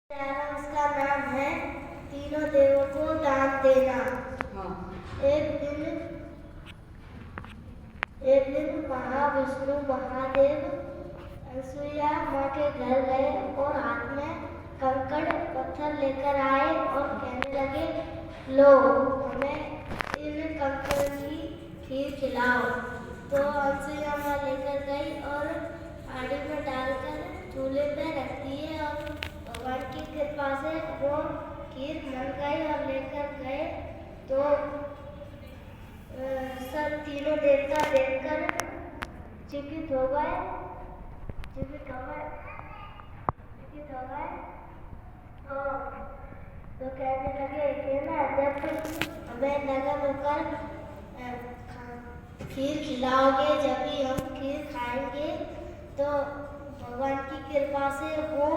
उसका नाम है तीनों देवों को दान देना। हाँ। एक दिन महाविष्णु महादेव अनसुईया माँ के घर गए और हाथ में कंकड़ पत्थर लेकर आए और कहने लगे, लो हमें इन कंकड़ की खीर खिलाओ। तो अनसुईया माँ लेकर गई और आड़ी में डालकर चूल्हे पे रखती है और भगवान की कृपा से वो खीर बन गई और लेकर गए तो सब तीनों देवता देखकर चकित हो गए। तो कहने लगे कि ना जब हमें नगर होकर खीर खिलाओगे, जब भी हम खीर खाएंगे तो भगवान की कृपा से वो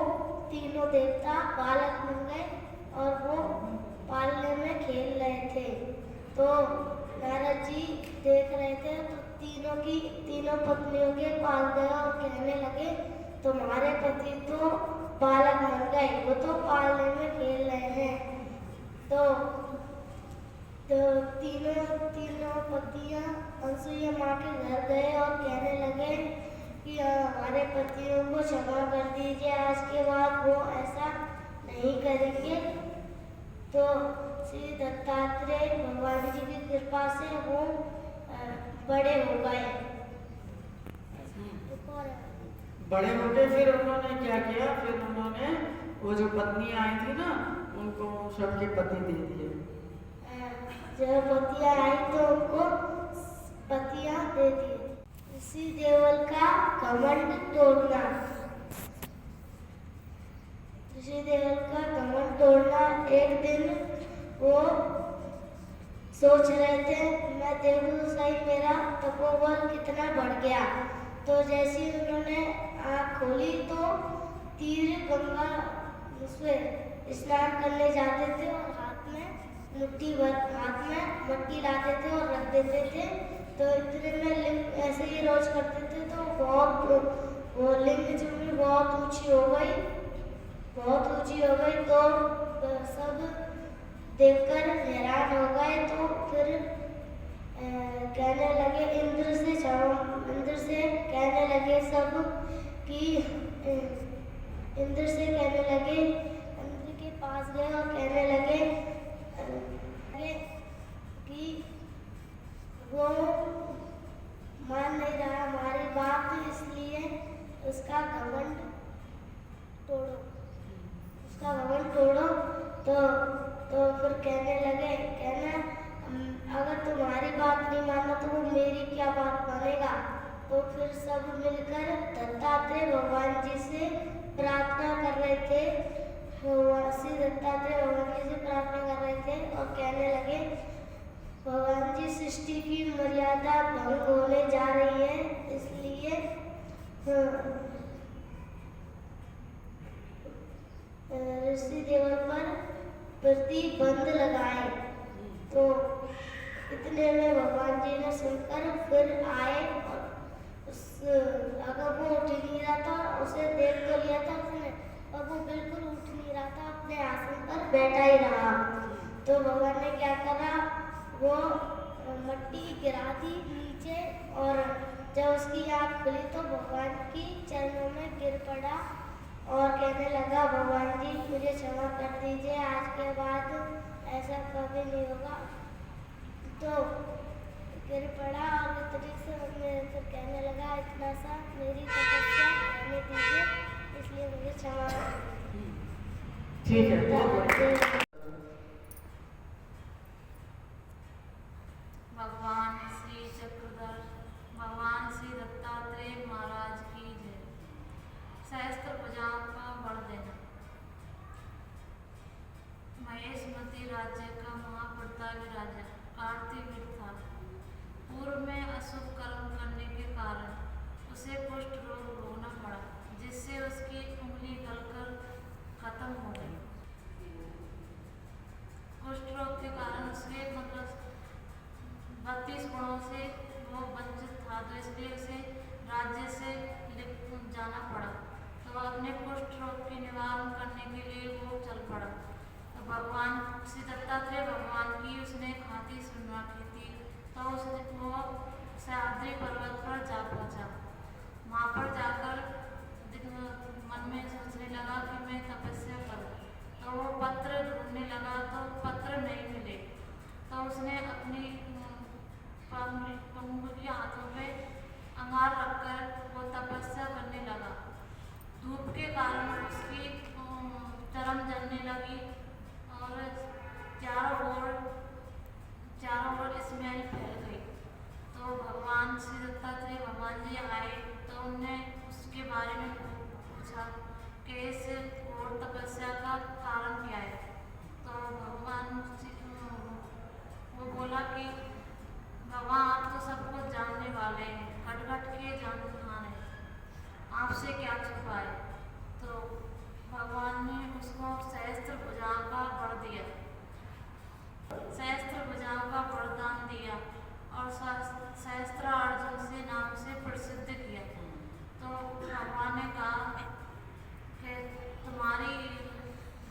तीनों देवता बालक बन गए और वो पालने में खेल रहे थे। तो नारद जी देख रहे थे तो तीनों पत्नियों के पास गए और कहने लगे, तुम्हारे पति तो बालक बन गए, वो तो पालने में खेल रहे हैं। तो तीनों पतियां अनसुईया माँ के घर गए और कहने लगे कि हमारे पतियों को क्षमा कर दीजिए, आज के बाद वो ऐसा नहीं करेंगे। तो श्री दत्तात्रेय भगवान जी की कृपा से वो बड़े हो गए। बड़े होके फिर उन्होंने क्या किया, फिर उन्होंने वो जो पत्नी आई थी ना उनको सबके पति दे दिए। जब पतियां आई तो उनको पतियां दे दिए। ऋषि देवल का घमंड तोड़ना। ऋषि देवल का घमंड तोड़ना। एक दिन वो सोच रहे थे, मैं देखूं तो सही मेरा तपोबल कितना बढ़ गया। तो जैसे ही उन्होंने आँख खोली तो तीर गंगा उसमें स्नान करने जाते थे और हाथ में मट्टी लाते थे और रख देते थे। तो इतने में लिंग ऐसे ही रोज करते थे तो वो लिंग जो भी बहुत ऊंची हो गई तो सब देखकर हैरान हो गए। तो फिर कहने लगे इंद्र से कहने लगे सब कि इंद्र के पास गए और कहने लगे कि वो मान नहीं रहा हमारी बात, इसलिए उसका घमंड तोड़ो। तो फिर कहने लगे, अगर तुम्हारी बात नहीं माना तो वो मेरी क्या बात मानेगा। तो फिर सब मिलकर दत्तात्रेय भगवान जी से प्रार्थना कर रहे थे। श्री दत्तात्रेय भगवान जी से प्रार्थना कर रहे थे और कहने लगे, भगवान जी सृष्टि की मर्यादा भंग होने जा रही है, इसलिए ऋषि देवल पर प्रतिबंध लगाए। तो इतने में भगवान जी ने सुनकर फिर आए और अगर वो उठ नहीं रहा था, उसे देख तो लिया था उसने, और वो बिल्कुल उठ नहीं रहा था, अपने आसन पर बैठा ही रहा। तो भगवान ने क्या करा, वो मट्टी गिरा दी नीचे और जब उसकी आँख खुली तो भगवान की चरणों में गिर पड़ा और कहने लगा, भगवान जी मुझे क्षमा कर दीजिए, आज के बाद ऐसा कभी नहीं होगा। तो गिर पड़ा और इतनी से फिर कहने लगा, इतना सा मेरी तपस्या रहने दीजिए, इसलिए मुझे क्षमा कर दीजिए। ठीक है। भगवान श्री चक्रधर भगवान श्री दत्तात्रेय महाराज की जय। सहस्त्र भुजाओं का बल देना। महेशमती राज्य का महाप्रतापी राजा कार्तिवीर था। पूर्व में अशुभ कर्म करने के कारण उसे कुष्ठ रोग भोगना पड़ा, जिससे उसकी उंगली गलकर खत्म हो गई। कुष्ठ रोग के कारण उसके 32 गुणों से वो वंचित था, तो इसलिए उसे राज्य से जाना पड़ा। तो अपने कुष्ठ रोग के निवारण करने के लिए वो भगवान श्री दत्तात्रेय भगवान की उसने खाती सुन रखी थी, तो उसने वो सह्याद्री पर्वत पर जा पहुंचा। वहाँ पर जाकर मन में सोचने लगा कि मैं तपस्या करूं। तो वो पत्र ढूंढने लगा, तो पत्र नहीं मिले। तो उसने अपनी पंगुली हाथों पे अंगार रखकर वो तपस्या करने लगा। धूप के कारण उसकी चरम जलने लगी और चारों ओर स्मेल फैल गई। तो भगवान श्री दत्तात्रेय भगवान जी आए, तो उनने उसके बारे में पूछा कि इस घोर तपस्या का कारण क्या है। तो भगवान वो बोला कि भगवान आप तो सब कुछ जानने वाले हैं, घट घट के जानहार हैं, आपसे क्या छुपा है। तो भगवान ने उसको सहस्त्र भुजाओं का वर दिया, सहस्त्र भुजाओं का वरदान दिया और सहस्त्र अर्जुन से नाम से प्रसिद्ध किया। तो भगवान ने कहा कि तुम्हारी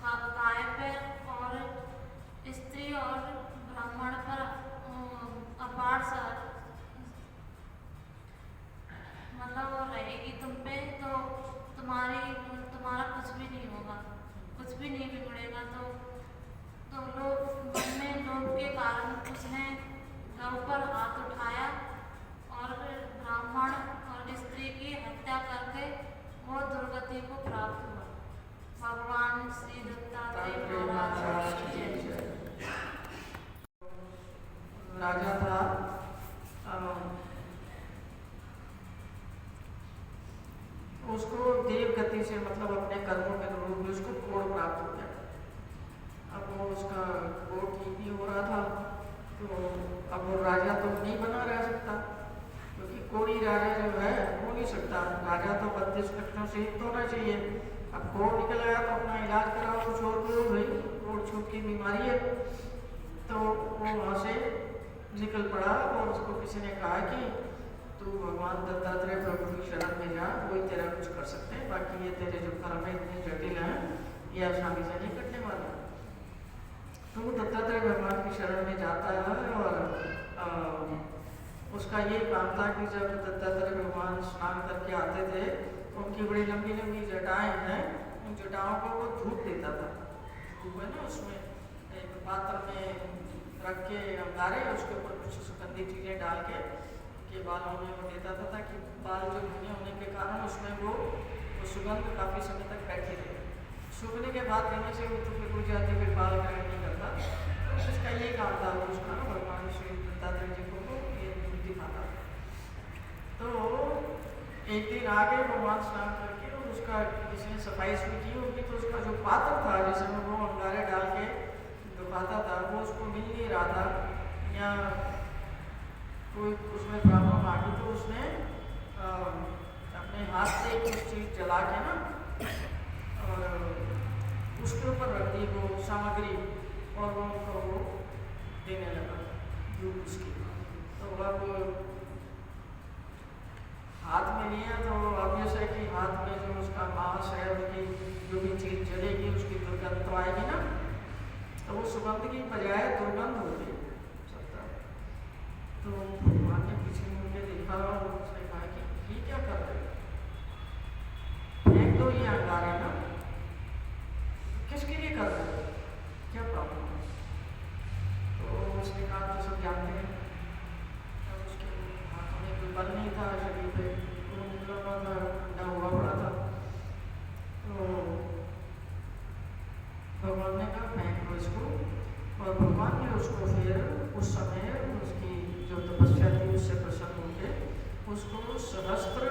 गाय पर और स्त्री और ब्राह्मण पर अपार मतलब वो रहेगी तुम पे, तो तुम्हारा कुछ भी नहीं होगा, कुछ भी नहीं बिगड़ेगा। तो लोग मन में लोभ के कारण उसने गौ पर हाथ उठाया और ब्राह्मण और स्त्री की हत्या करके वो दुर्गति को प्राप्त हुआ। भगवान श्री दत्तात्रेय महाराज की जय। राजा था, उसको देव गति से मतलब अपने कर्मों के अनुरूप भी उसको कोड़ प्राप्त हो गया। अब वो उसका कोड़ ठीक नहीं हो रहा था, तो अब वो राजा तो नहीं बना रह सकता, क्योंकि कोई राजा जो है हो नहीं सकता। राजा तो 32 लक्षणों से युक्त होना चाहिए। अब कोड़ निकल आया तो अपना इलाज कराओ, कुछ और करो भाई, कोड़ छूट की बीमारी है। तो वो वहाँ से निकल पड़ा और उसको किसी ने कहा कि तू भगवान दत्तात्रेय प्रभु की शरण में जा, वही तेरा कुछ कर सकते हैं, बाकी ये तेरे जो कर्म है इतने जटिल हैं, ये आसानी से नहीं कटने वाला। तो वो दत्तात्रेय भगवान की शरण में जाता है और उसका ये काम था कि जब दत्तात्रेय भगवान स्नान करके आते थे, उनकी बड़ी लंबी लंबी जटाएं हैं, उन जटाओं को वो धूप देता था। धूप है ना, उसमें एक पात्र में रख के अंगारे, उसके ऊपर कुछ सुगंधी चीज़ें डाल के बालों में वो देता था, ताकि बाल जो घने होने के कारण उसमें वो सुगंध काफ़ी समय तक बैठी रहे। सूखने के बाद देने से वो तो फिर कुछ जाती फिर बाल ग्रहण नहीं करता। तो उसका ये काम था, उसका ना भगवान श्री दत्तात्रेय जी को ये दिखाता। तो एक दिन आगे भगवान स्नान करके और उसका किसी ने सफाई शुरू की होगी, तो उसका जो पात्र था जिसमें वो अंगारे डाल के दुखाता था, वो उसको मिल नहीं रहा था, या कोई उसमें प्रॉब्लम आ गई। तो उसने अपने हाथ से कुछ चीज़ जला के ना और उसके ऊपर रख दी वो सामग्री, और वो उनको वो देने लगा धूप उसकी। तो अब हाथ में लिया तो ऑब्वियस है कि हाथ में जो उसका मांस है, उसकी जो भी चीज़ जलेगी उसकी दुर्गंध तो आएगी ना, तो वो सुगंध की बजाय दुर्गंध होगी सकता। तो भगवान ने पीछे मुड़ के देखा और उसने कहा कि ये क्या कर रहे हो, फेंक दो ये अंगारे ना, किसके लिए कर रहे हो, क्या प्रॉब्लम है। तो उसने कहा तो सब जानते हैं, उसके हाथों में कोई बल नहीं था, शरीर पे ठंडा हुआ पड़ा था। तो भगवान ने कहा फेंक दो इसको, और भगवान ने उसको फिर उस समय उसकी जो तपस्या थी उससे प्रसन्न होकर उसको सहस्त्र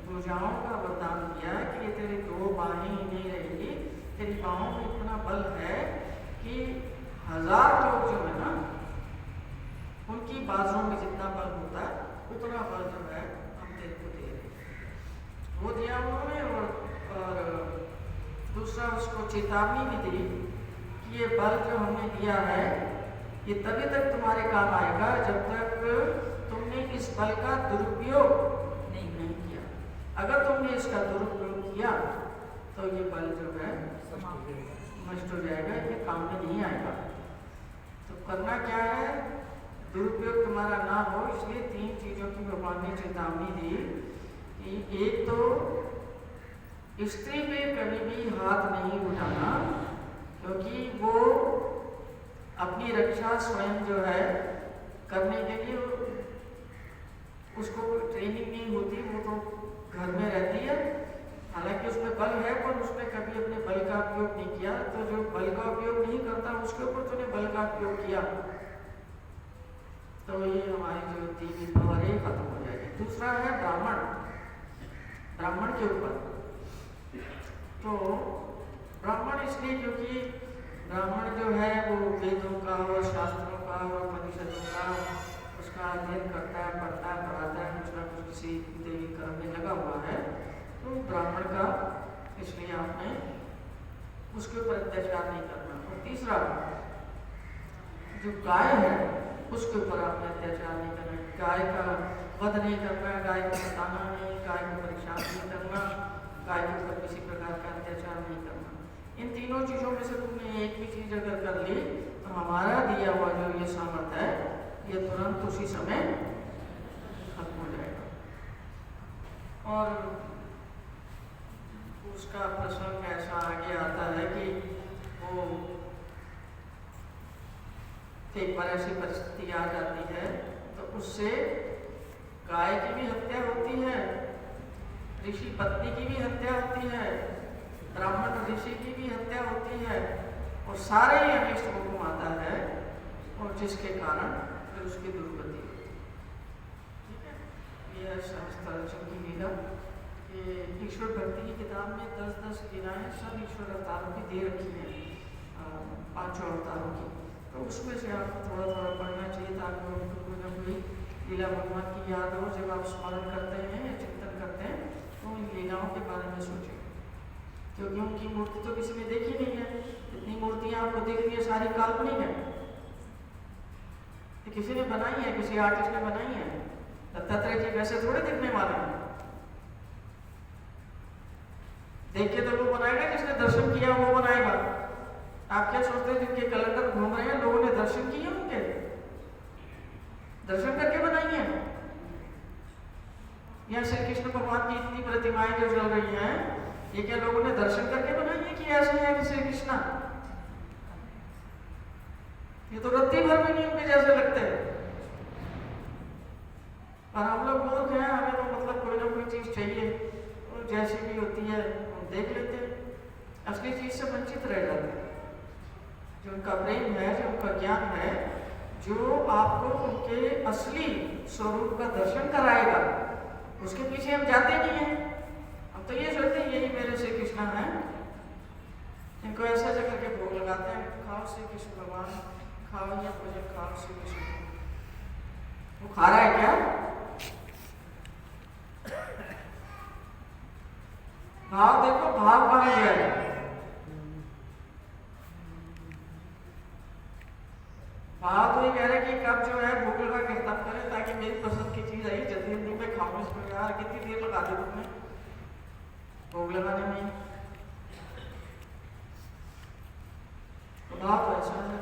भुजाओं का वरदान दिया कि ये तेरी 2 बाहें ही नहीं रहेगी, तेरी बाहों में इतना बल है कि 1000 लोग जो है ना, उनकी बाजों में जितना बल होता है उतना बल जो है हम तेरे को दे रहे। वो दिया उन्होंने, और दूसरा उसको चेतावनी भी दी कि ये बल जो हमने दिया है ये तभी तक तुम्हारे काम आएगा जब तक तुमने इस बल का दुरुपयोग नहीं किया। अगर तुमने इसका दुरुपयोग किया तो ये बल जो है नष्ट हो जाएगा, ये काम में नहीं आएगा। तो करना क्या है, दुरुपयोग तुम्हारा ना हो, इसलिए 3 चीजों की भगवान ने चेतावनी दी कि एक तो स्त्री पे कभी भी हाथ नहीं उठाना, क्योंकि वो अपनी रक्षा स्वयं जो है करने के लिए उसको कोई ट्रेनिंग नहीं होती, वो तो घर में रहती है, हालांकि उसमें बल है पर उसने कभी अपने बल का उपयोग नहीं किया। तो जो बल का उपयोग नहीं करता उसके ऊपर तूने बल का उपयोग किया, तो ये हमारी जो 3 पावर है खत्म हो जाएगी। दूसरा है ब्राह्मण, ब्राह्मण के ऊपर। तो ब्राह्मण इसलिए क्योंकि ब्राह्मण जो है वो वेदों का और शास्त्रों का और उपनिषदों का उसका अध्ययन करता है, पढ़ता है, पढ़ाता है, कुछ ना कुछ किसी देवी कर्म में लगा हुआ है। तो ब्राह्मण का इसलिए आपने उसके ऊपर अत्याचार नहीं करना। और तीसरा जो गाय है उसके ऊपर आपने अत्याचार नहीं करना, गाय का वध नहीं करना, गाय को सताना नहीं, गाय को परेशान नहीं करना, गाय के ऊपर किसी प्रकार का अत्याचार नहीं करना। इन तीनों चीजों में से तुमने एक भी चीज अगर कर ली तो हमारा दिया हुआ जो ये सामर्थ है ये तुरंत उसी समय खत्म हो जाएगा। और उसका प्रसंग ऐसा आगे आता है कि वो एक बार ऐसी परिस्थिति आ जाती है तो उससे गाय की भी हत्या होती है, ऋषि पत्नी की भी हत्या होती है, ब्राह्मण ऋषि की भी हत्या होती है, और सारे ही अनिष्ट हुक्म आता है, और जिसके कारण फिर उसकी दुर्गति होती है। ठीक है, यह सहस्त्रार्जुन की लीला, ये ईश्वर भक्ति की किताब में 10-10 लीलाएं सब ईश्वर अवतारों की दे रखी हैं, 5 अवतारों की। तो उसमें से आपको थोड़ा थोड़ा पढ़ना चाहिए ताकि आपको कोई ना कोई लीला भगवान की याद हो। जब आप स्मरण करते हैं या चिंतन करते हैं तो इन लीलाओं के बारे में सोचें, क्योंकि उनकी मूर्ति तो किसी ने देखी नहीं है। जितनी मूर्तियां आपको दिख रही है सारी काल्पनिक है, तो किसी ने बनाई है, किसी आर्टिस्ट ने बनाई है। दत्तात्रेय जी वैसे थोड़े दिखने वाले हैं, देख के तो वो बनाएगा जिसने दर्शन किया वो बनाएगा। आप क्या सोचते हैं जिनके कैलेंडर घूम रहे हैं लोगों ने दर्शन किए, उनके दर्शन करके बनाई है? या श्री कृष्ण भगवान की इतनी प्रतिमाएं जो चल रही हैं, ये क्या लोगों ने दर्शन करके बनाई है कि ऐसे है कि श्री कृष्ण? ये तो रत्ती भर भी नहीं उनके जैसे लगते। और हम लोग मूर्ख हैं, हमें तो मतलब कोई ना कोई चीज चाहिए, और जैसी भी होती है हम देख लेते हैं, असली चीज से वंचित रह जाते हैं। जो उनका प्रेम है, जो उनका ज्ञान है, जो आपको उनके असली स्वरूप का दर्शन कराएगा, उसके पीछे हम जाते नहीं हैं। हम तो ये सोचते हैं यही मेरे श्री कृष्ण हैं, इनको ऐसा ऐसा करके भोग लगाते हैं, खाओ श्री कृष्ण भगवान, खाओ या भोजन खाओ श्री कृष्ण। वो खा रहा है क्या? भाव देखो, भाव कहाँ गया है? भाव तो ये कह रहे कि कब जो है भूख लगा के खत्म करें ताकि मेरी पसंद की चीज आई जल्दी जल्दी में खाऊं। इसमें यार कितनी देर लगा दी तुमने भोग लगाने में। तो भाव तो ऐसा है,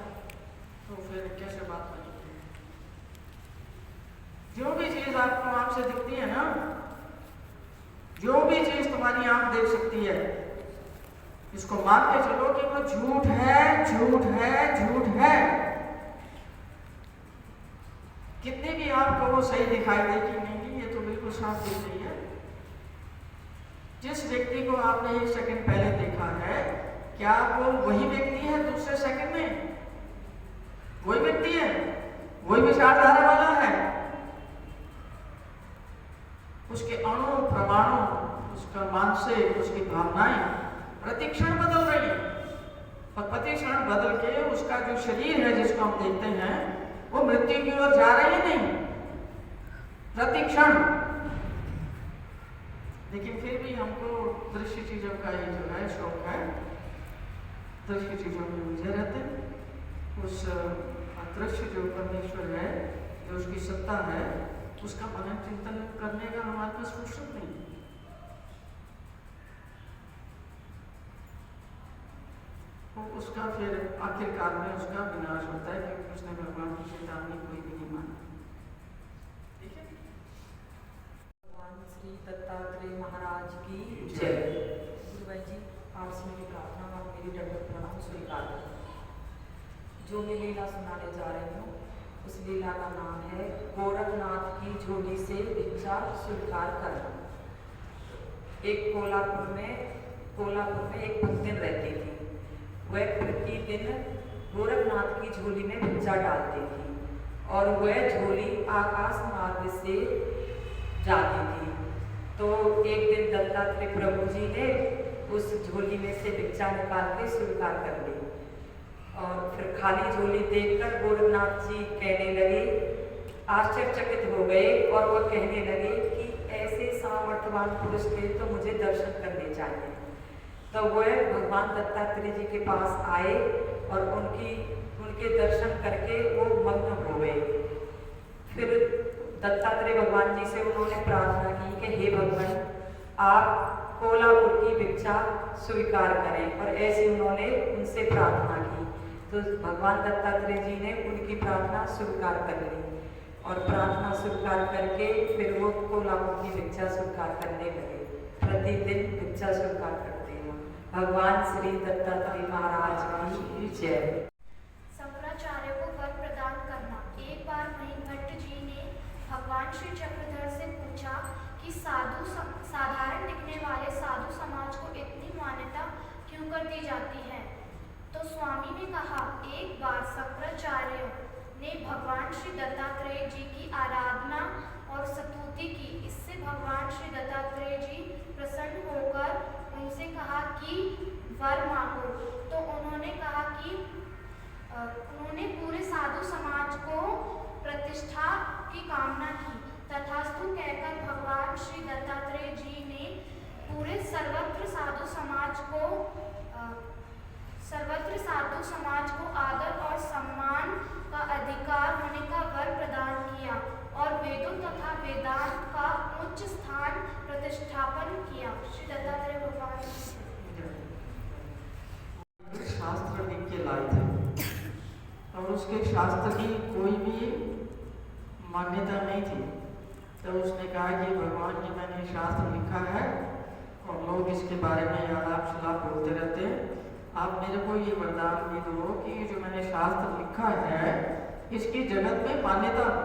तो फिर कैसे बात बनेगी? जो भी चीज आपको आंख से दिखती है ना, जो भी चीज तुम्हारी आंख देख सकती है, इसको मान के चलो कि वो झूठ है, झूठ है, झूठ है। कितनी भी आपको वो सही दिखाई दे कि नहीं ये तो बिल्कुल साफ दिख रही है। जिस व्यक्ति को आपने 1 सेकंड पहले देखा है, क्या वो वही व्यक्ति है दूसरे सेकंड में? वही व्यक्ति है, वही विचारधारा वाला है? उसके अणु परमाणु, उसका मानसिक, उसकी भावनाएं प्रतिक्षण बदल रही है, और प्रतिक्षण बदल के उसका जो शरीर है जिसको हम देखते हैं वो मृत्यु की ओर जा रही है नहीं, प्रतिक्षण। लेकिन फिर भी हमको दृश्य चीजों का ये जो है शौक है, दृश्य चीजों में उलझे रहते हैं। उस अदृश्य जो परमेश्वर है, जो उसकी सत्ता है, उसका मनन चिंतन करने का हमारे पास फुर्सत नहीं। तो उसका फिर आखिरकार में उसका विनाश होता है, क्योंकि उसने भगवान की चेतावनी कोई भी नहीं मानी। ठीक है। भगवान श्री दत्तात्रेय महाराज की जय। गुरु भाई जी, आपसे मेरी प्रार्थना और मेरी दंडवत प्रणाम स्वीकार करें। जो मैं लीला सुनाने जा रही हूँ उस लीला का नाम है गोरखनाथ की झोली से भिक्षा स्वीकार करना। एक कोल्हापुर में एक भक्तिन रहती थी। वह प्रतिदिन गोरखनाथ की झोली में भिक्षा डालती थी और वह झोली आकाश मार्ग से जाती थी। तो एक दिन दत्तात्रेय प्रभु जी ने उस झोली में से भिक्षा निकाल के स्वीकार कर ली और फिर खाली झोली देखकर गोरखनाथ जी कहने लगे, आश्चर्यचकित हो गए और वह कहने लगे कि ऐसे सामर्थ्यवान पुरुष के तो मुझे दर्शन करने चाहिए। तो वह भगवान दत्तात्रेय जी के पास आए और उनके दर्शन करके वो मग्न हो गए। फिर दत्तात्रेय भगवान जी से उन्होंने प्रार्थना की कि हे भगवान, आप कोल्हापुर की भिक्षा स्वीकार करें, और ऐसी उन्होंने उनसे प्रार्थना की। तो भगवान दत्तात्रेय जी ने उनकी प्रार्थना स्वीकार कर ली और प्रार्थना स्वीकार करके फिर वो कोल्हापुर की भिक्षा स्वीकार करने लगे। प्रतिदिन भिक्षा स्वीकार करते हैं। भगवान श्री दत्तात्रेय महाराज की जय। शंकराचार्य को वर प्रदान करना। एक बार मणिभट्ट जी ने भगवान श्री चक्रधर से पूछा कि साधारण दिखने वाले साधु समाज को इतनी मान्यता क्यों कर दी जाती है। तो स्वामी ने कहा, एक बार शंकराचार्य ने भगवान श्री दत्तात्रेय जी की आराधना और स्तुति की। इससे भगवान श्री दत्तात्रेय जी प्रसन्न होकर उनसे कहा कि वर मांगो। तो उन्होंने कहा कि उन्होंने पूरे साधु समाज को प्रतिष्ठा की कामना की। तथास्तु कहकर भगवान श्री दत्तात्रेय जी ने पूरे सर्वत्र साधु समाज को आदर और सम्मान का अधिकार होने का वर प्रदान किया और वेदों तथा वेदांत का उच्च स्थान प्रतिष्ठापन किया। श्री दत्तात्रेय भगवान शास्त्र लिख के लाए थे और उसके शास्त्र की कोई भी मान्यता नहीं थी। तो उसने कहा कि भगवान जी, मैंने शास्त्र लिखा है और लोग इसके बारे में आलाप शलाप बोलते रहते हैं, आप मेरे को ये वरदान दे दो कि जो मैंने शास्त्र लिखा है इसकी जगत में मान्यता हो।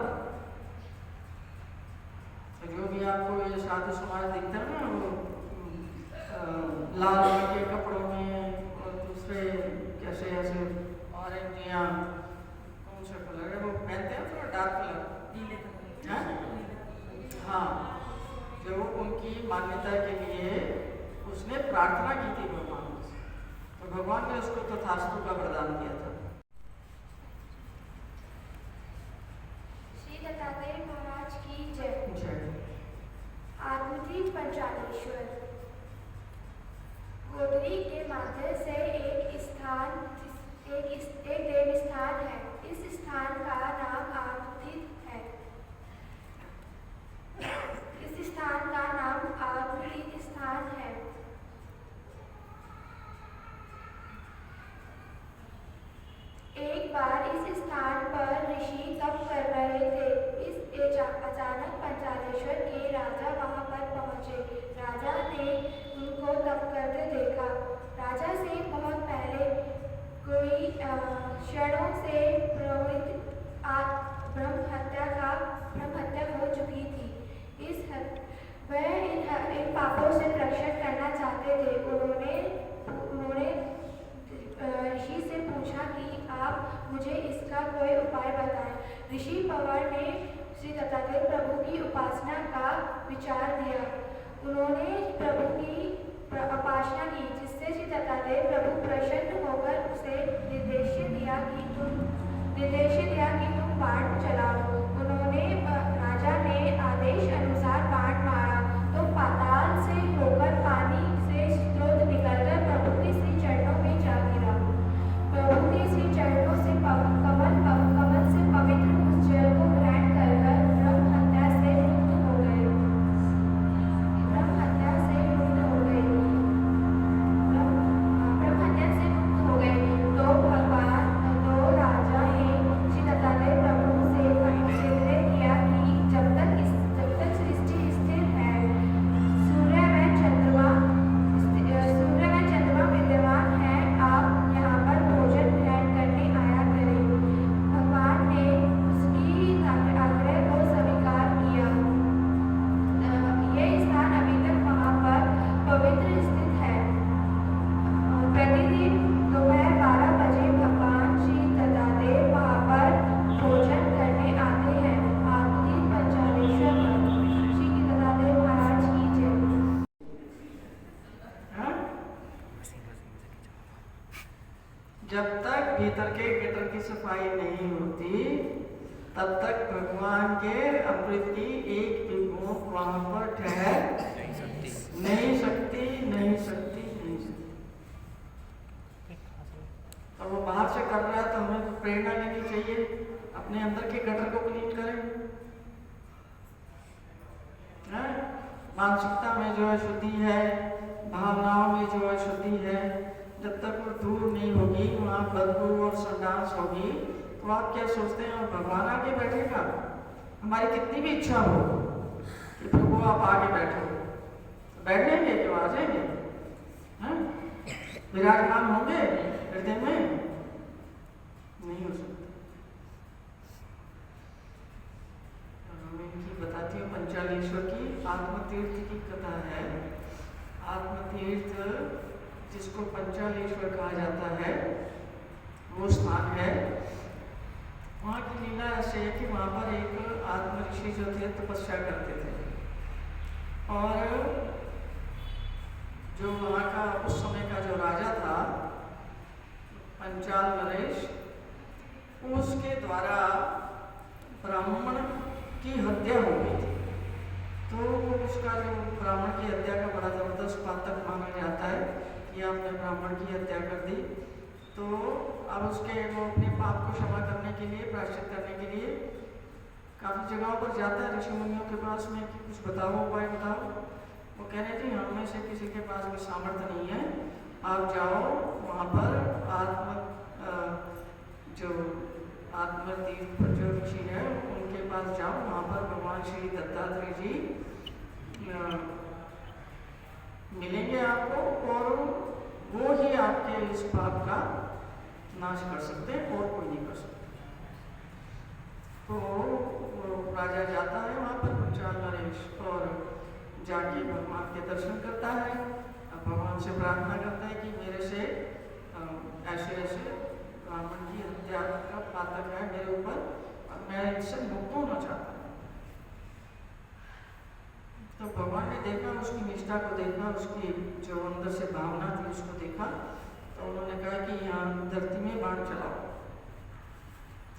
तो जो भी आपको ये साधु समाज दिखता है ना, वो लाल रंग के कपड़ों में और दूसरे कैसे ऐसे ऑरेंज या कौन सा कलर है वो पहनते हैं, थोड़ा डार्क कलर, नीले कलर। हाँ, जो उनकी मान्यता के लिए उसने प्रार्थना की थी भगवान से, तो भगवान ने उसको तथास्तु का वरदान दिया था। श्री दत्तात्रेय महाराज की जय। आत्मधि पंचालेश्वर। गोदरी के माध्यम से एक देव स्थान है। इस स्थान का नाम आत्मधि है। इस स्थान का नाम आत्मधि स्थान है। एक बार इस स्थान पर ऋषि तप कर रहे थे। अचानक पंचालेश्वर के राजा वहां पर पहुंचे। राजा ने उनको तप करते देखा। राजा से बहुत पहले कोई क्षणों से ब्रह्म हत्या हो चुकी थी। वह इन पापों से रक्षण करना चाहते थे। उन्होंने ऋषि से पूछा कि आप मुझे इसका कोई उपाय बताएं। ऋषि पवर ने श्री दत्तात्रेय प्रभु की उपासना का विचार दिया। उन्होंने प्रभु की उपासना की, जिससे श्री दत्तात्रेय प्रभु प्रसन्न होकर उसे निर्देश दिया कि तुम बाण चलाओ। उन्होंने राजा ने आदेश अनुसार बाण मारा तो पाताल से होकर पानी से स्रोत निकलकर प्रभु के श्री चरणों में जा गिरा। प्रभु के श्री चरणों से कमल से पवित्र उस जल को ग्रहण कर ब्रह्म हत्या से मुक्त हो गए। ब्रह्म हत्या से मुक्त हो गए। जब तक भीतर के गटर की सफाई नहीं होती तब तक भगवान के अमृत की एक भी बूंद वहां पर ठहर नहीं सकती। और वो बाहर से कर रहा है तो हमें प्रेरणा लेनी चाहिए, अपने अंदर के गटर को क्लीन करें। मानसिकता में जो है शुद्धि है, भावनाओं में जो है शुद्धि है, जब तक वो दूर नहीं होगी, वहाँ बदबू और संडास होगी, तो आप क्या सोचते हैं भगवान आके बैठेगा? हमारी कितनी भी इच्छा हो कि प्रभु आप आके बैठो, तो बैठ लेंगे क्यों? आ जाएंगे? विराजमान होंगे हृदय में? नहीं हो सकता। मैं इनकी बताती हूँ पंचालेश्वर की आत्मतीर्थ की कथा है। आत्मतीर्थ जिसको पंचालेश्वर कहा जाता है वो स्थान है। वहाँ की लीला ऐसे है कि वहाँ पर एक आत्म ऋषि जो थे तपस्या करते थे, और जो वहाँ का उस समय का जो राजा था पंचाल नरेश, उसके द्वारा ब्राह्मण की हत्या हो गई थी। तो उसका जो ब्राह्मण की हत्या का बड़ा जबरदस्त पातक माना जाता है कि आपने ब्राह्मण की हत्या कर दी। तो अब उसके वो अपने पाप को क्षमा करने के लिए, प्रायश्चित करने के लिए काफ़ी जगहों पर जाता है ऋषि मुनियों के पास में कि कुछ बताओ, उपाय बताओ। वो कह रहे थे हम में से किसी के पास भी सामर्थ्य नहीं है, आप जाओ वहाँ पर जो आत्मतीर्थ पर जो ऋषि है उनके पास जाओ, वहाँ पर भगवान श्री दत्तात्रेय जी मिलेंगे आपको, और वो ही आपके इस पाप का नाश कर सकते हैं, और कोई नहीं कर सकता। तो वो राजा जाता है वहाँ पर पंचाल नरेश, और जाके भगवान के दर्शन करता है, भगवान से प्रार्थना करता है कि मेरे से ऐसे ऐसे ब्राह्मण की हत्या का पातक है मेरे ऊपर, और मैं इससे मुक्त होना चाहता हूँ। तो भगवान ने देखा, उसकी निष्ठा को देखा, उसकी जो अंदर से भावना थी उसको देखा, तो उन्होंने कहा कि यहाँ धरती में बाण चलाओ।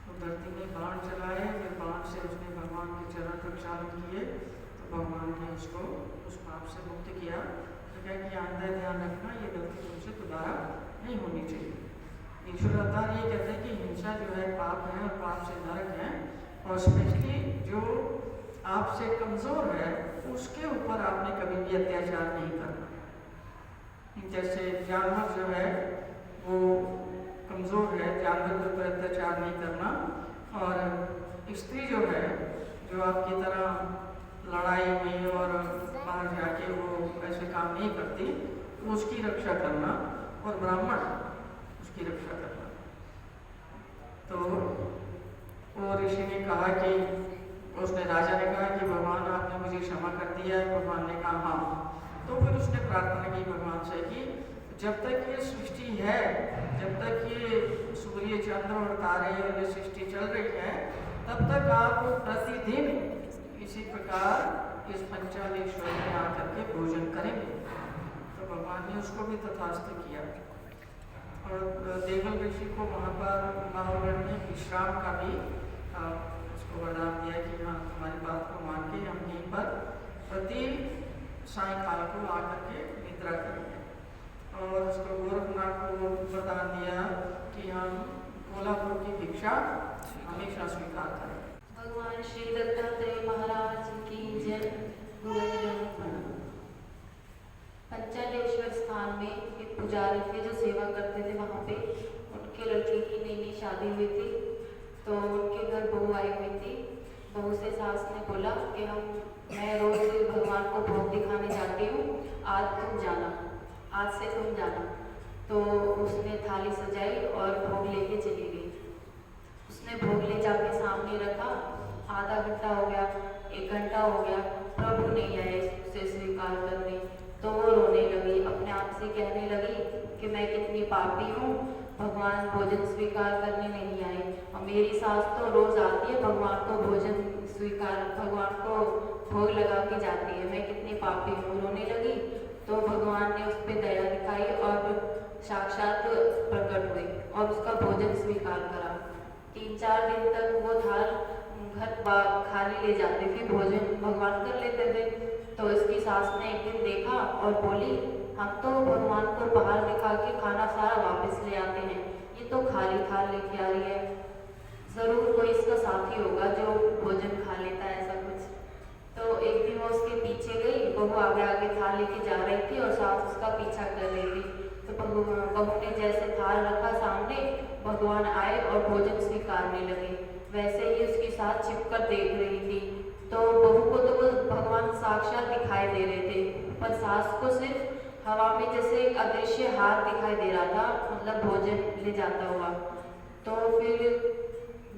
तो धरती में बाण चलाए, फिर बाण से उसने भगवान के चरण प्रक्षालन किए, तो भगवान ने उसको उस पाप से मुक्त किया। तो कहा कि आंदा ध्यान रखना, ये गलती तुमसे दोबारा नहीं होनी चाहिए। ईश्वर अवतार ये कहते हैं कि हिंसा जो है पाप है, और पाप से नरक है, और स्पेशली जो आपसे कमज़ोर है उसके ऊपर आपने कभी भी अत्याचार नहीं करना। जैसे जानवर जो है वो कमज़ोर है, जानवर के ऊपर अत्याचार नहीं करना, और स्त्री जो है जो आपकी तरह लड़ाई में और बाहर जाके वो ऐसे काम नहीं करती, उसकी रक्षा करना, और ब्राह्मण उसकी रक्षा करना। तो वो ऋषि ने कहा कि उसने राजा ने कहा कि भगवान आपने मुझे क्षमा कर दिया है। भगवान ने कहा हाँ। तो फिर उसने प्रार्थना की भगवान से कि जब तक ये सृष्टि है, जब तक ये सूर्य चंद्र और तारे और ये सृष्टि चल रही है, तब तक आप प्रतिदिन इसी प्रकार इस पंचालेश्वर में आकर के भोजन करेंगे। तो भगवान ने उसको भी तथास्तु किया, और देवल ऋषि को वहाँ पर माहौगढ़ में विश्राम का भी उसको वरदान दिया कि हाँ तुम्हारी बात को मान के हम यहीं पर प्रति सायंकाल को आकर के निद्रा करेंगे। और उसको गोरखनाथ को वरदान दिया कि हम कोल्हापुर की भिक्षा हमेशा स्वीकार करें। भगवान श्री दत्तात्रेय महाराज की जय। पंचालेश्वर स्थान में एक पुजारी थे जो सेवा करते थे। वहाँ पे उनके लड़के की नई नई शादी हुई थी, तो उनके घर बहू आई हुई थी। बहू से सास ने बोला कि मैं रोज भगवान को भोग दिखाने जाती हूँ, आज तुम जाना, आज से तुम जाना। तो उसने थाली सजाई और भोग लेके चली गई। उसने भोग ले जाके सामने रखा, आधा घंटा हो गया, 1 घंटा हो गया, प्रभु नहीं आए उसे स्वीकार करने। तो वो रोने लगी, अपने आप से कहने लगी कि मैं कितनी पापी हूँ, भगवान भोजन स्वीकार करने नहीं आए, और मेरी सास तो रोज आती है भगवान को भोजन स्वीकार, भगवान को भोग लगा के जाती है, मैं कितनी पापी हूँ। रोने लगी तो भगवान ने उस पर दया दिखाई और साक्षात प्रकट हुई और उसका भोजन स्वीकार करा। 3-4 दिन तक वो थाल घर खाली ले जाते, फिर भोजन भगवान कर लेते थे। तो इसकी सास ने एक दिन देखा और बोली, हम तो भगवान को बाहर दिखा के खाना सारा वापस ले आते हैं, ये तो खाली थाल लेके आ रही है, जरूर कोई इसका साथी होगा जो भोजन खा लेता है, ऐसा कुछ। तो एक दिन वो उसके पीछे गई, बहू आगे आगे थाल लेके जा रही थी और सास उसका पीछा कर रही थी। तो बहू ने जैसे थाल रखा सामने, भगवान आए और भोजन स्वीकारने लगे। वैसे ही उसकी सास छिपकर देख रही थी। तो बहू को तो वो भगवान साक्षात दिखाई दे रहे थे, पर सास को सिर्फ हवा में जैसे एक अदृश्य हाथ दिखाई दे रहा था, मतलब भोजन ले जाता हुआ। तो फिर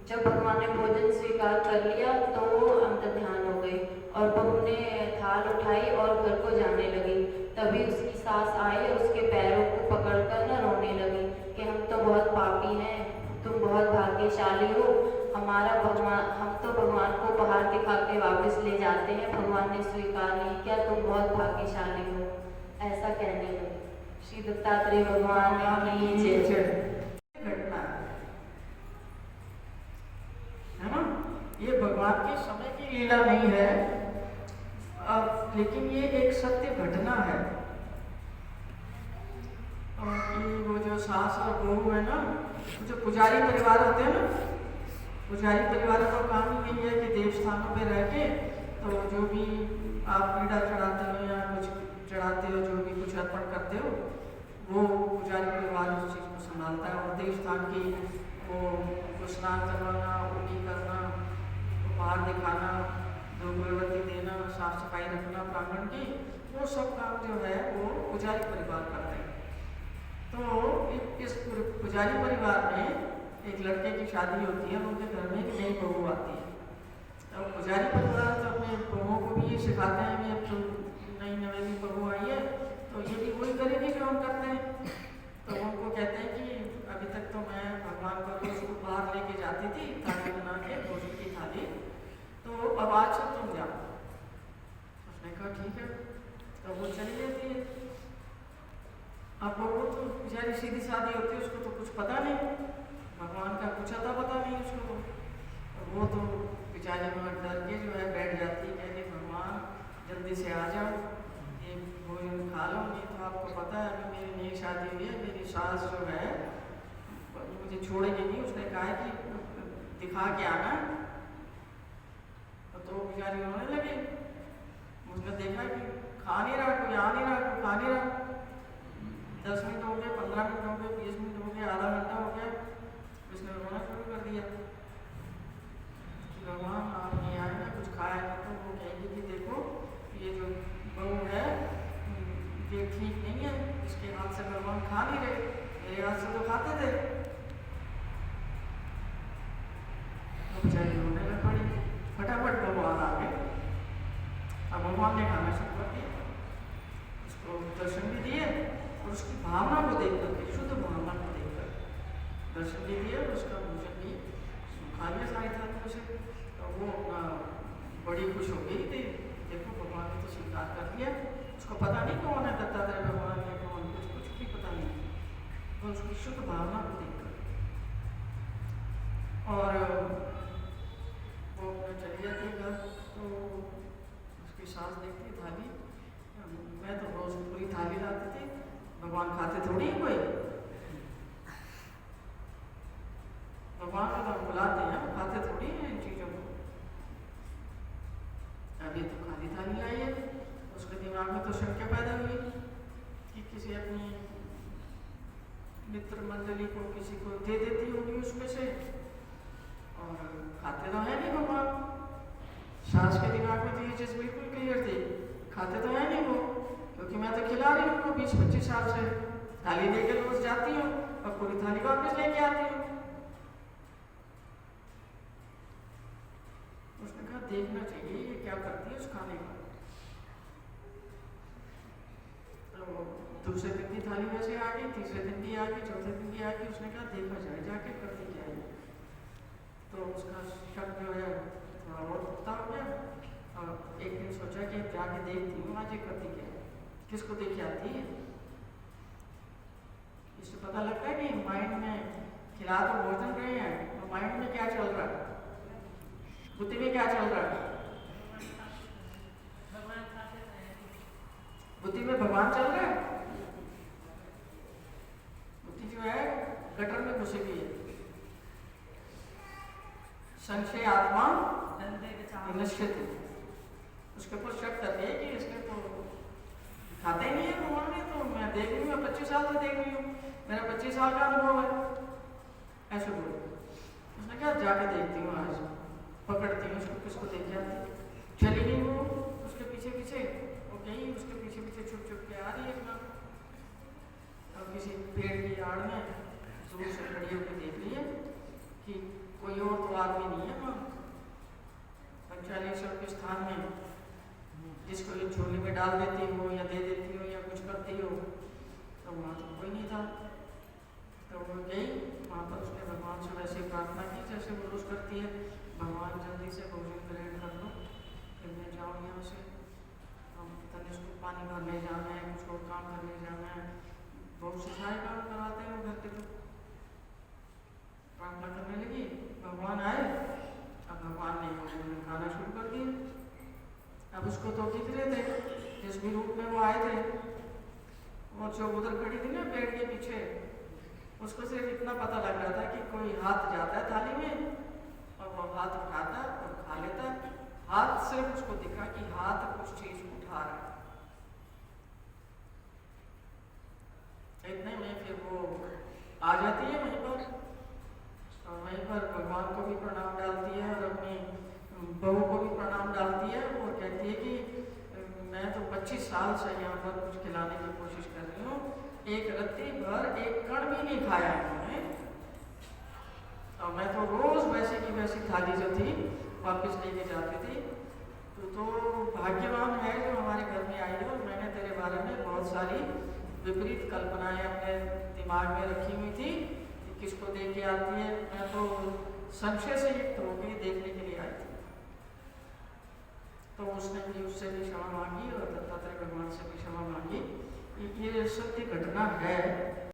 जब भगवान ने भोजन स्वीकार कर लिया तो वो अंतर ध्यान हो गई और बहू ने थाल उठाई और घर को जाने लगी। तभी उसकी सास आई और उसके पैरों को पकड़कर न रोने लगी कि हम तो बहुत पापी हैं, तुम बहुत भाग्यशाली हो, हम तो भगवान को बाहर दिखा के वापस ले जाते हैं, भगवान ने स्वीकार नहीं किया, तुम बहुत भाग्यशाली हो, ऐसा कहने लगी। श्री दत्तात्रेय भगवान की जय। घटना है ना, ये भगवान के समय की लीला नहीं है, लेकिन ये एक सत्य घटना है। और कि वो जो सास और बहू है ना, जो पुजारी परिवार होते हैं ना, पुजारी परिवार का काम ही यही है कि देव स्थानों पे रह के तो जो भी आप पीड़ा चढ़ाते हो या कुछ चढ़ाते हो, जो भी कुछ अर्पण करते हो, वो पुजारी परिवार उस चीज़ को संभालता है। और देव स्थान की वो स्नान करवाना, उल्टी करना, उपहार दिखाना, धूपगरबत्ती देना, साफ सफाई रखना प्रांगण की, वो सब काम जो है वो पुजारी परिवार करते हैं। तो इस पुजारी परिवार में एक लड़के की शादी होती है, उनके घर में एक नई बहू आती है। तो पुजारी परिवार तो अपने बहुओं को भी ये सिखाते हैं कि अब जो नई नवेली बहू आई है तो ये भी वही करेगी जो हम करते हैं। तो उनको कहते हैं कि अभी तक तो मैं भगवान का रोज को बाहर लेके जाती थी थाली बना के, भोजन की थाली, तो अब आज से तुम जाओ। उसने कहा ठीक है, तो वो चली जाती है। अब वो तो बेचारी सीधी सादी होती है, उसको तो कुछ पता नहीं, भगवान का कुछ आता पता नहीं उसको। तो वो तो बेचारी में डर के जो है बैठ जाती है, कहती भगवान जल्दी से आ जाओ, ये भोजन खा लो, नहीं तो आपको पता है अभी मेरी नई शादी हुई है, मेरी सास जो है मुझे छोड़ेगी नहीं, उसने कहा है कि दिखा के आना। तो बेचारी रोने लगी। उसने देखा कि खा नहीं रहा, कोई आ नहीं रहा, कोई खा नहीं रहा। 10 मिनट हो गए, 15 मिनट हो गए, 20 मिनट हो गए, आधा घंटा हो गया, उसने रोना शुरू कर दिया कि भगवान आप नहीं आए ना, कुछ खाया ना। तो वो कहेगी कि देखो ये जो बहू है ये ठीक नहीं है, इसके हाथ से भगवान खा नहीं रहे, मेरे हाथ से तो खाते थे। तो बेचारी रोने लग पड़ी। फटाफट भगवान आ गए। अब भगवान ने खाना शुरू कर दिया, उसको दर्शन भी दिए और उसकी भावना को देख करके, शुद्ध भावना को देख कर दर्शन भी दिए और उसका भोजन भी खा लिया सारी थाली से। तो वो बड़ी खुश हो गई थी, देखो भगवान ने तो स्वीकार कर लिया। उसको पता नहीं कौन है दत्तात्रेय भगवान है, कौन कुछ भी पता नहीं, तो उसकी शुद्ध भावना को देख कर और वो अपना चली जाती है घर। तो उसकी सास देखती थाली, मैं तो रोज पूरी थाली लाती थी, भगवान खाते थोड़ी है कोई, भगवान को तो बुलाते हैं, खाते थोड़ी हैं इन चीज़ों को। अभी तो खाली थाली लाई है। उसके दिमाग में तो शंका पैदा हुई कि किसी अपनी मित्र मंडली को किसी को दे देती होगी उसमें से, और खाते तो है नहीं भगवान। सास के दिमाग में तो ये चीज़ बिल्कुल क्लियर थी, खाते तो है नहीं वो, क्योंकि मैं तो खिला रही हूँ उनको 20-25 साल से, थाली लेके रोज जाती हूँ और पूरी थाली वापस लेके आती हूँ। उसने कहा देखना चाहिए ये क्या करती है उस खाने का। तो दूसरे दिन की थाली वैसे आ गई, तीसरे दिन भी आ गई, चौथे दिन भी आ गई। उसने कहा देखा जाए जाके करती क्या है। तो उसका शक जो है थोड़ा और पुख्ता हो गया और एक दिन सोचा कि जाके देखती हूँ आज ये करती क्या है, किसको देख के आती है। पता लगता है कि माइंड में खिला तो भोजन रहे हैं, तो माइंड में क्या चल रहा है, बुद्धि में क्या चल रहा है? बुद्धि में भगवान चल रहा है। बुद्धि जो है गटर में घुसी हुई है। संशय आत्मा निश्चित, उसके ऊपर शक करते हैं कि इसके तो खाते ही नहीं है भगवान ने, तो मैं देख रही हूँ, मैं 25 साल से देख रही हूँ, मेरा 25 साल का अनुभव है, ऐसे बोले। उसने कहा जाके देखती हूँ, आज पकड़ती हूँ उसको, किसको देख जाती। चली गई वो उसके पीछे पीछे, वो गई उसके पीछे पीछे छुप छुप के आ रही है अपना, और किसी पेड़ की आड़ में दूर से खड़ी होकर देख रही है कि कोई और तो आदमी नहीं है वहाँ पंचालीश्वर के स्थान में, जिसको ये झोले में डाल देती हो या दे देती हो या कुछ करती हो, तो वहाँ तो कोई नहीं था। तो वो गई वहाँ पर, उसने भगवान से वैसे प्रार्थना की जैसे वो रोज करती है, भगवान जल्दी से भोजन ग्रहण कर लो, फिर मैं जाऊँ यहाँ से, हम तनिष्क को पानी भरने जाना है, कुछ और काम करने जाना है, बहुत से सारे काम कराते हैं वो घर के। तो प्रार्थना करने लगी, भगवान आए, अब भगवान ने खाना शुरू कर दिया। अब उसको तो दिख रहे थे जिस भी रूप में वो आए थे, और जो उधर खड़ी थी ना पेड़ के पीछे, उसको सिर्फ इतना पता लग रहा था कि कोई हाथ जाता है थाली में और वो हाथ उठाता और खा लेता। हाथ सिर्फ उसको दिखा कि हाथ कुछ चीज उठा रहा है। इतने में फिर वो आ जाती है वहीं पर, और वहीं पर भगवान को भी प्रणाम डालती है और अपनी बहू को भी प्रणाम डालती है, और कहती है कि मैं तो 25 साल से यहाँ पर कुछ खिलाने की कोशिश कर रही हूँ, एक रत्ती भर एक कण भी नहीं खाया इन्होंने, और मैं तो रोज वैसे की वैसी थाली जो थी वापस लेके जाती थी। तो भाग्यवान है जो हमारे घर में आई है, और मैंने तेरे बारे में बहुत सारी विपरीत कल्पनाएं अपने दिमाग में रखी हुई थी कि किसको देख के आती है, मैं तो संशय से युक्त होकर देखने के लिए आई थी। तो उसने भी उससे भी क्षमा मांगी और दत्तात्रेय भगवान से भी क्षमा मांगी। ये सत्य घटना है